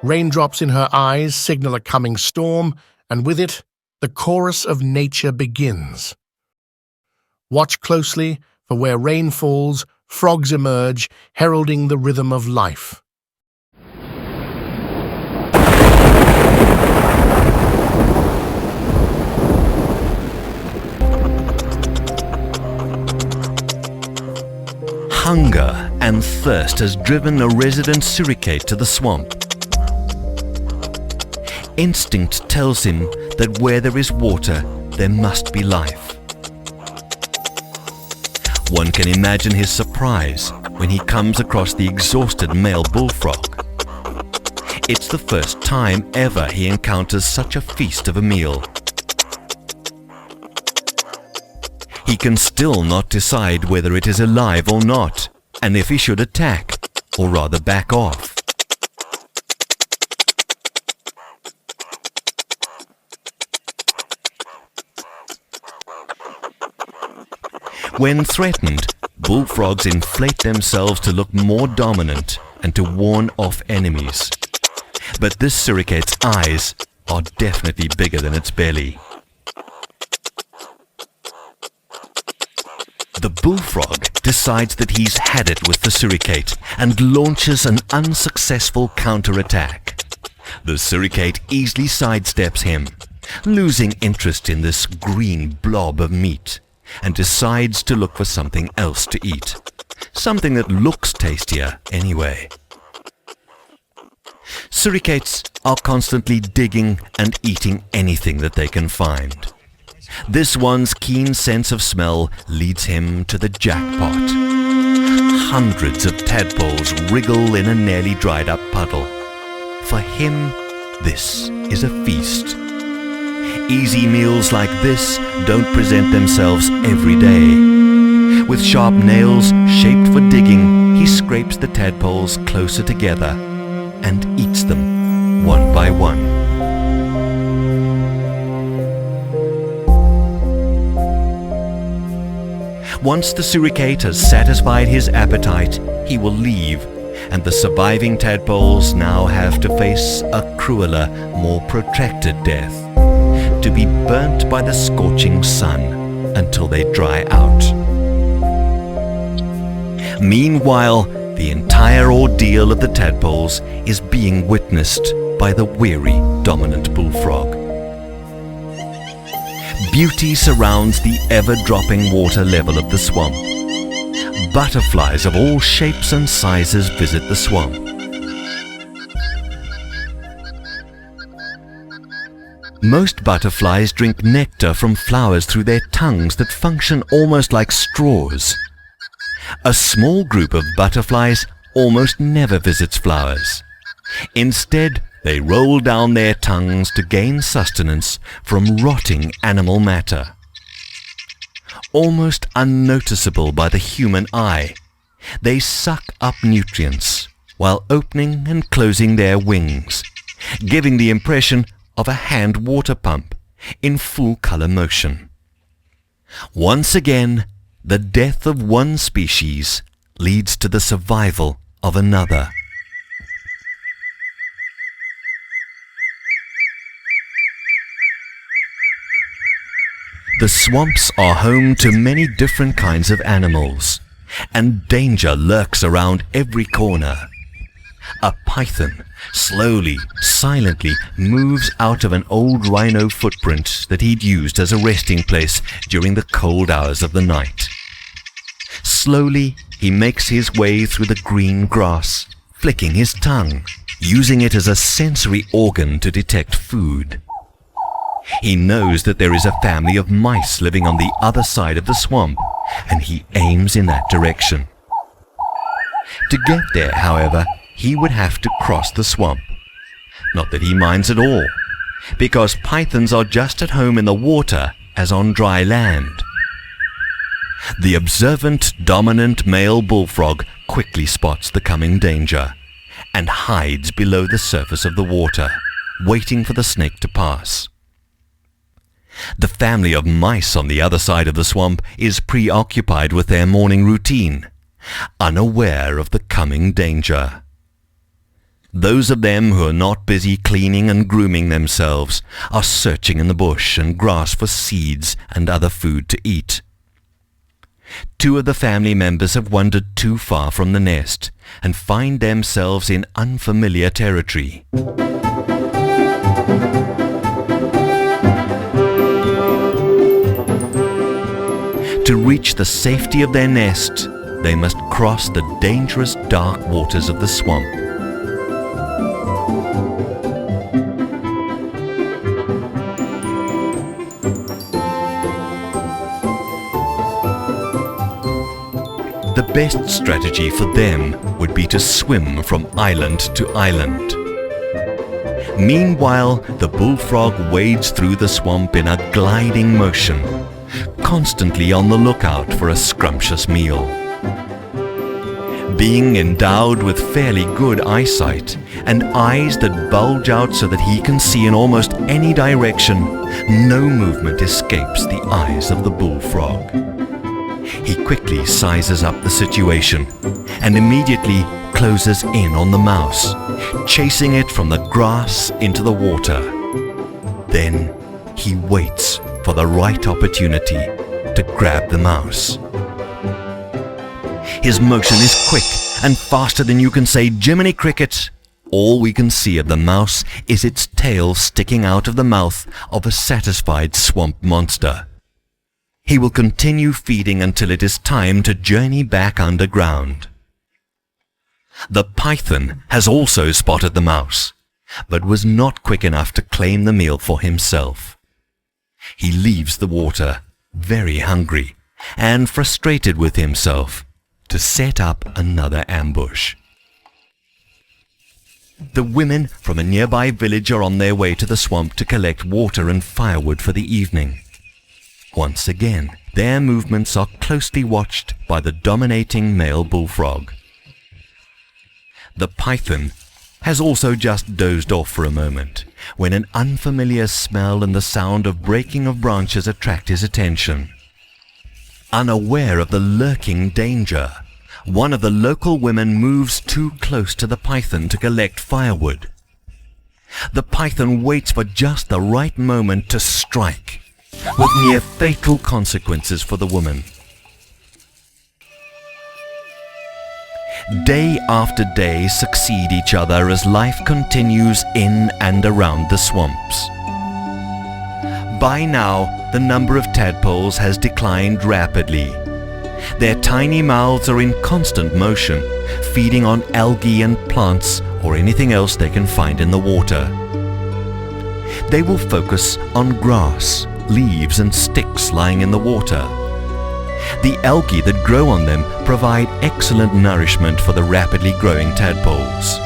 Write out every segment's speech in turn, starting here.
Raindrops in her eyes signal a coming storm, and with it, the chorus of nature begins. Watch closely, for where rain falls, frogs emerge, heralding the rhythm of life. Hunger and thirst has driven a resident suricate to the swamp. Instinct tells him that where there is water, there must be life. One can imagine his surprise when he comes across the exhausted male bullfrog. It's the first time ever he encounters such a feast of a meal. He can still not decide whether it is alive or not, and if he should attack, or rather back off. When threatened, bullfrogs inflate themselves to look more dominant and to warn off enemies. But this suricate's eyes are definitely bigger than its belly. The bullfrog decides that he's had it with the suricate and launches an unsuccessful counterattack. The suricate easily sidesteps him, losing interest in this green blob of meat, and decides to look for something else to eat. Something that looks tastier anyway. Suricates are constantly digging and eating anything that they can find. This one's keen sense of smell leads him to the jackpot. Hundreds of tadpoles wriggle in a nearly dried up puddle. For him, this is a feast. Easy meals like this don't present themselves every day. With sharp nails shaped for digging, he scrapes the tadpoles closer together and eats them one by one. Once the suricate has satisfied his appetite, he will leave, and the surviving tadpoles now have to face a crueler, more protracted death, to be burnt by the scorching sun until they dry out. Meanwhile, the entire ordeal of the tadpoles is being witnessed by the weary, dominant bullfrog. Beauty surrounds the ever-dropping water level of the swamp. Butterflies of all shapes and sizes visit the swamp. Most butterflies drink nectar from flowers through their tongues that function almost like straws. A small group of butterflies almost never visits flowers. Instead, they roll down their tongues to gain sustenance from rotting animal matter. Almost unnoticeable by the human eye, they suck up nutrients while opening and closing their wings, giving the impression of a hand water pump in full color motion. Once again, the death of one species leads to the survival of another. The swamps are home to many different kinds of animals, and danger lurks around every corner. A python slowly, silently moves out of an old rhino footprint that he'd used as a resting place during the cold hours of the night. Slowly, he makes his way through the green grass, flicking his tongue, using it as a sensory organ to detect food. He knows that there is a family of mice living on the other side of the swamp, and he aims in that direction. To get there, however, he would have to cross the swamp. Not that he minds at all, because pythons are just at home in the water as on dry land. The observant, dominant male bullfrog quickly spots the coming danger and hides below the surface of the water, waiting for the snake to pass. The family of mice on the other side of the swamp is preoccupied with their morning routine, unaware of the coming danger. Those of them who are not busy cleaning and grooming themselves are searching in the bush and grass for seeds and other food to eat. Two of the family members have wandered too far from the nest and find themselves in unfamiliar territory. To reach the safety of their nest, they must cross the dangerous dark waters of the swamp. The best strategy for them would be to swim from island to island. Meanwhile, the bullfrog wades through the swamp in a gliding motion, constantly on the lookout for a scrumptious meal. Being endowed with fairly good eyesight and eyes that bulge out so that he can see in almost any direction, no movement escapes the eyes of the bullfrog. He quickly sizes up the situation and immediately closes in on the mouse, chasing it from the grass into the water. Then he waits for the right opportunity to grab the mouse. His motion is quick and faster than you can say Jiminy Cricket. All we can see of the mouse is its tail sticking out of the mouth of a satisfied swamp monster. He will continue feeding until it is time to journey back underground. The python has also spotted the mouse, but was not quick enough to claim the meal for himself. He leaves the water, very hungry and frustrated with himself, to set up another ambush. The women from a nearby village are on their way to the swamp to collect water and firewood for the evening. Once again, their movements are closely watched by the dominating male bullfrog. The python has also just dozed off for a moment when an unfamiliar smell and the sound of breaking of branches attract his attention. Unaware of the lurking danger, one of the local women moves too close to the python to collect firewood. The python waits for just the right moment to strike, with near fatal consequences for the woman. Day after day succeed each other as life continues in and around the swamps. By now, the number of tadpoles has declined rapidly. Their tiny mouths are in constant motion, feeding on algae and plants or anything else they can find in the water. They will focus on grass, leaves and sticks lying in the water. The algae that grow on them provide excellent nourishment for the rapidly growing tadpoles.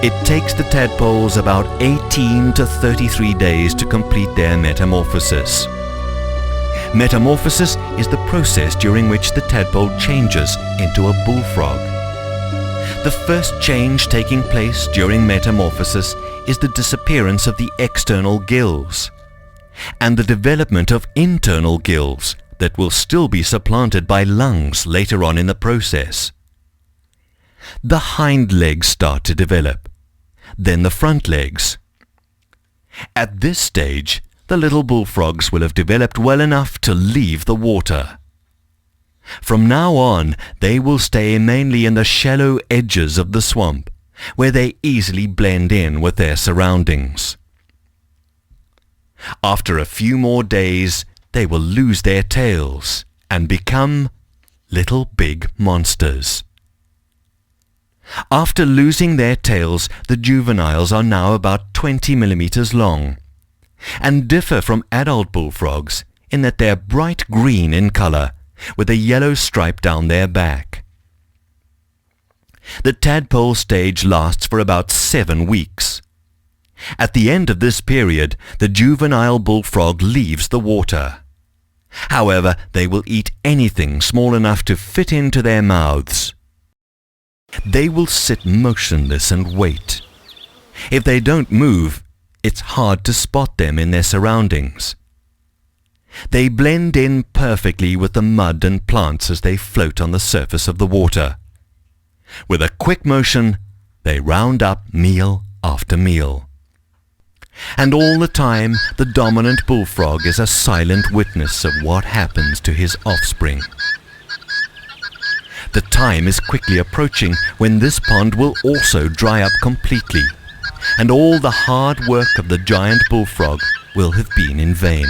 It takes the tadpoles about 18 to 33 days to complete their metamorphosis. Metamorphosis is the process during which the tadpole changes into a bullfrog. The first change taking place during metamorphosis is the disappearance of the external gills and the development of internal gills that will still be supplanted by lungs later on in the process. The hind legs start to develop, then the front legs. At this stage, the little bullfrogs will have developed well enough to leave the water. From now on, they will stay mainly in the shallow edges of the swamp, where they easily blend in with their surroundings. After a few more days, they will lose their tails and become little big monsters. After losing their tails, the juveniles are now about 20 millimeters long and differ from adult bullfrogs in that they are bright green in color with a yellow stripe down their back. The tadpole stage lasts for about 7 weeks. At the end of this period, the juvenile bullfrog leaves the water. However, they will eat anything small enough to fit into their mouths. They will sit motionless and wait. If they don't move, it's hard to spot them in their surroundings. They blend in perfectly with the mud and plants as they float on the surface of the water. With a quick motion, They round up meal after meal. And all the time, the dominant bullfrog is a silent witness of what happens to his offspring. The time is quickly approaching when this pond will also dry up completely, and all the hard work of the giant bullfrog will have been in vain.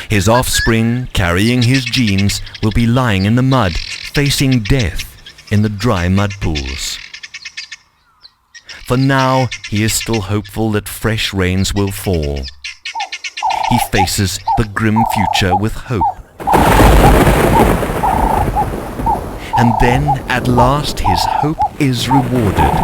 His offspring, carrying his genes, will be lying in the mud, facing death in the dry mud pools. For now, he is still hopeful that fresh rains will fall. He faces the grim future with hope. And then, at last, his hope is rewarded.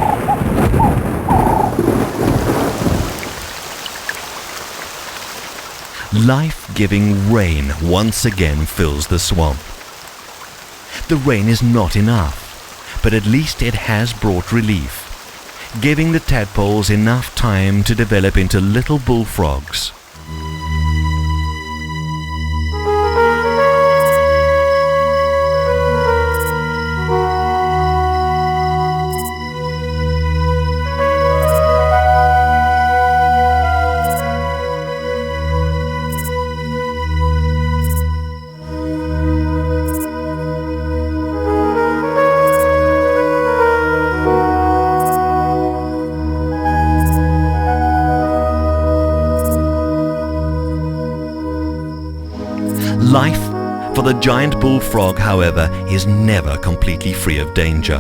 Life-giving rain once again fills the swamp. The rain is not enough, but at least it has brought relief, giving the tadpoles enough time to develop into little bullfrogs. Life for the giant bullfrog, however, is never completely free of danger.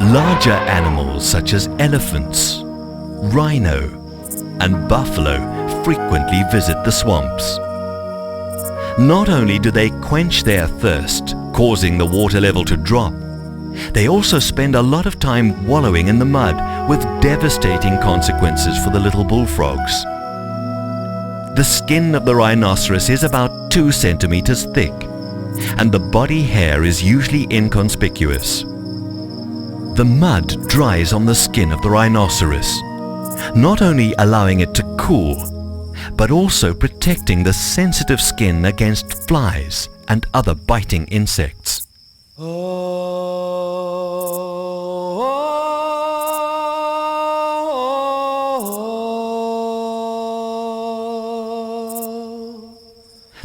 Larger animals such as elephants, rhino, and buffalo frequently visit the swamps. Not only do they quench their thirst, causing the water level to drop, they also spend a lot of time wallowing in the mud, with devastating consequences for the little bullfrogs. The skin of the rhinoceros is about 2 centimeters thick, and the body hair is usually inconspicuous. The mud dries on the skin of the rhinoceros, not only allowing it to cool, but also protecting the sensitive skin against flies and other biting insects.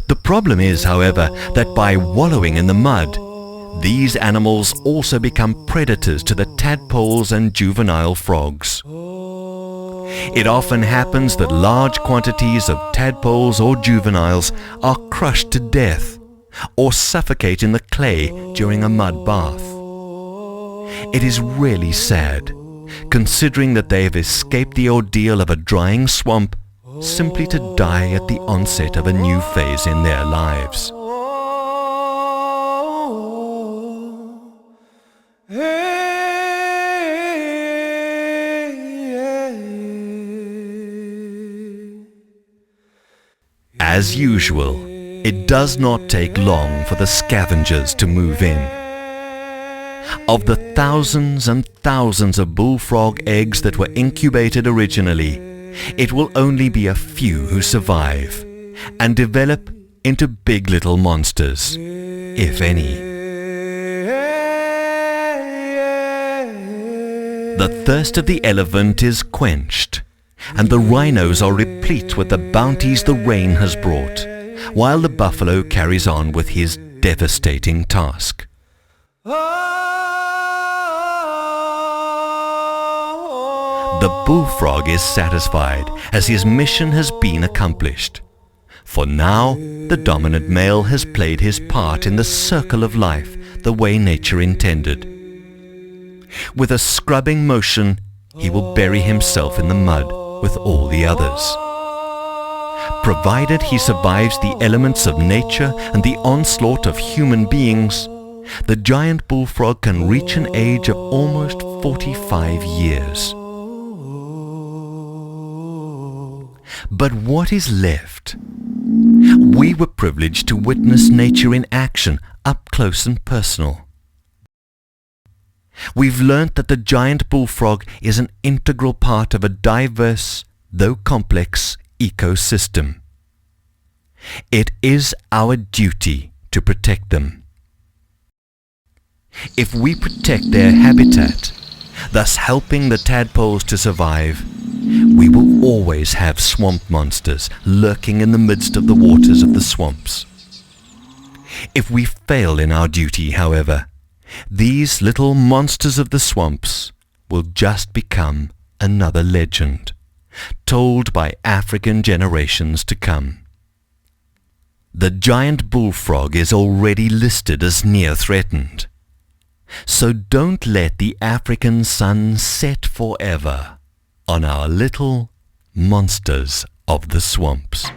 The problem is, however, that by wallowing in the mud, these animals also become predators to the tadpoles and juvenile frogs. It often happens that large quantities of tadpoles or juveniles are crushed to death or suffocate in the clay during a mud bath. It is really sad, considering that they have escaped the ordeal of a drying swamp simply to die at the onset of a new phase in their lives. As usual, it does not take long for the scavengers to move in. Of the thousands and thousands of bullfrog eggs that were incubated originally, it will only be a few who survive and develop into big little monsters, if any. The thirst of the elephant is quenched, and the rhinos are replete with the bounties the rain has brought, while the buffalo carries on with his devastating task. The bullfrog is satisfied, as his mission has been accomplished. For now, the dominant male has played his part in the circle of life the way nature intended. With a scrubbing motion, he will bury himself in the mud with all the others. Provided he survives the elements of nature and the onslaught of human beings, the giant bullfrog can reach an age of almost 45 years. But what is left? We were privileged to witness nature in action, up close and personal. We've learnt that the giant bullfrog is an integral part of a diverse, though complex, ecosystem. It is our duty to protect them. If we protect their habitat, thus helping the tadpoles to survive, we will always have swamp monsters lurking in the midst of the waters of the swamps. If we fail in our duty, however, these little monsters of the swamps will just become another legend, told by African generations to come. The giant bullfrog is already listed as near threatened. So don't let the African sun set forever on our little monsters of the swamps.